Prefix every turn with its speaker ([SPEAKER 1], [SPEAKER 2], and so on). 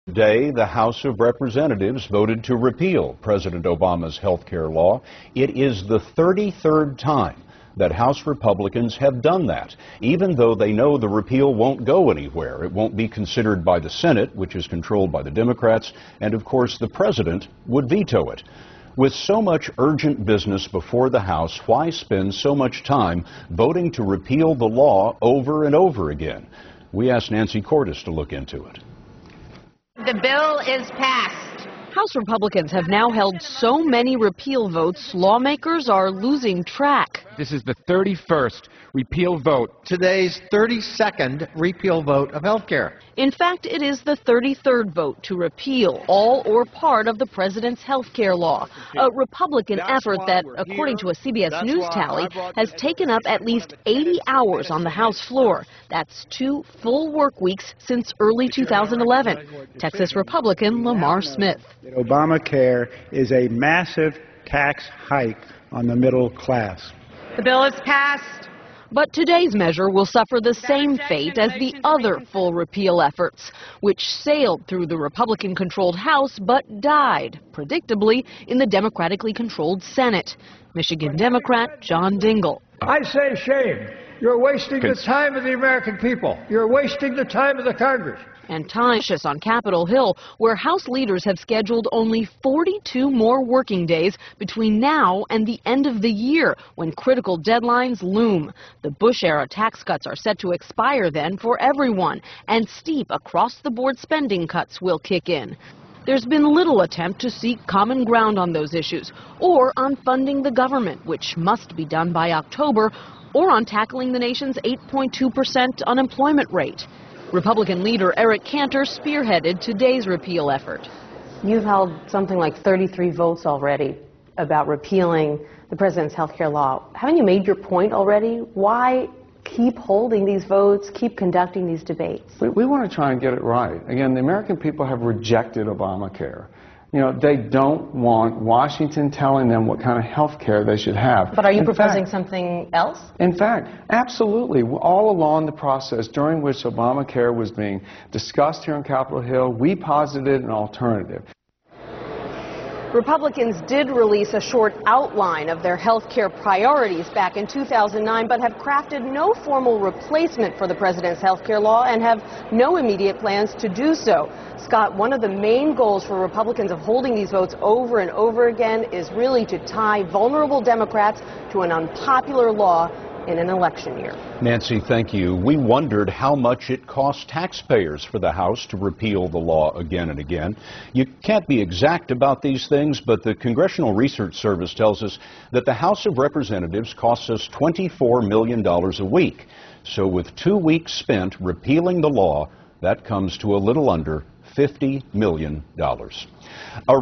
[SPEAKER 1] Today, the House of Representatives voted to repeal President Obama's health care law. It is the 33rd time that House Republicans have done that, even though they know the repeal won't go anywhere. It won't be considered by the Senate, which is controlled by the Democrats, and of course the president would veto it. With so much urgent business before the House, why spend so much time voting to repeal the law over and over again? We asked Nancy Cordes to look into it.
[SPEAKER 2] The bill is passed.
[SPEAKER 3] House Republicans have now held so many repeal votes, lawmakers are losing track.
[SPEAKER 4] This is the 31st repeal vote.
[SPEAKER 5] Today's 32nd repeal vote of health care.
[SPEAKER 3] In fact, it is the 33rd vote to repeal all or part of the president's health care law, a Republican effort that, according to a CBS News tally, has taken up at least 80 hours on the House floor. That's 2 full work weeks since early 2011. Texas Republican Lamar Smith.
[SPEAKER 6] Obamacare is a massive tax hike on the middle class.
[SPEAKER 2] The bill is passed.
[SPEAKER 3] But today's measure will suffer the same fate as the other full repeal efforts, which sailed through the Republican-controlled House but died, predictably, in the Democratically controlled Senate. Michigan Democrat John Dingell.
[SPEAKER 7] I say shame. You're wasting the time of the American people. You're wasting the time of the Congress.
[SPEAKER 3] And time on Capitol Hill, where House leaders have scheduled only 42 more working days between now and the end of the year, when critical deadlines loom. The Bush-era tax cuts are set to expire then for everyone, and steep across-the-board spending cuts will kick in. There's been little attempt to seek common ground on those issues, or on funding the government, which must be done by October, or on tackling the nation's 8.2% unemployment rate. Republican leader Eric Cantor spearheaded today's repeal effort.
[SPEAKER 8] You've held something like 33 votes already about repealing the president's health care law. Haven't you made your point already? Why keep holding these votes, keep conducting these debates?
[SPEAKER 9] We want to try and get it right. Again, the American people have rejected Obamacare. You know, they don't want Washington telling them what kind of health care they should have.
[SPEAKER 8] But are you proposing something else?
[SPEAKER 9] In fact, absolutely. All along the process during which Obamacare was being discussed here on Capitol Hill, we posited an alternative.
[SPEAKER 3] Republicans did release a short outline of their health care priorities back in 2009, but have crafted no formal replacement for the president's health care law and have no immediate plans to do so. Scott, one of the main goals for Republicans of holding these votes over and over again is really to tie vulnerable Democrats to an unpopular law in an election year.
[SPEAKER 1] Nancy, thank you. We wondered how much it costs taxpayers for the House to repeal the law again and again. You can't be exact about these things, but the Congressional Research Service tells us that the House of Representatives costs us $24 million a week. So with 2 weeks spent repealing the law, that comes to a little under $50 million. A